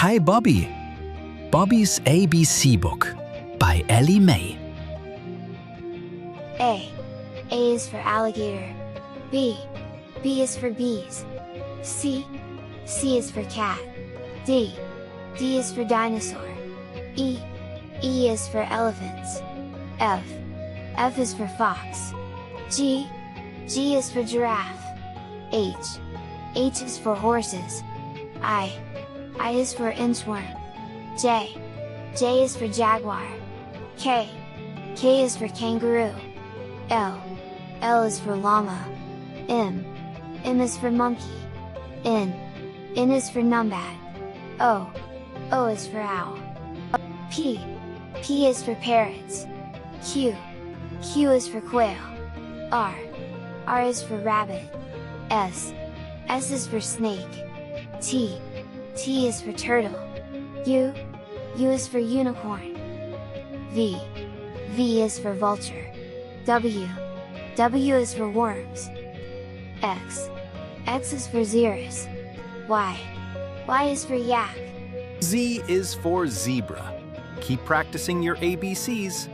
Hi, Bobby. Bobby's ABC book by Ellie Mae. A. A is for alligator. B. B is for bees. C. C is for cat. D. D is for dinosaur. E. E is for elephants. F. F is for fox. G. G is for giraffe. H. H is for horses. I. I is for inchworm. J. J is for jaguar. K. K is for kangaroo. L. L is for llama. M. M is for monkey. N. N is for numbat. O. O is for owl. P. P is for parrots. Q. Q is for quail. R. R is for rabbit. S. S is for snake. T. T is for turtle. U. U is for unicorn. V. V is for vulture. W. W is for worms. X. X is for xerus. Y. Y is for yak. Z is for zebra. Keep practicing your ABCs.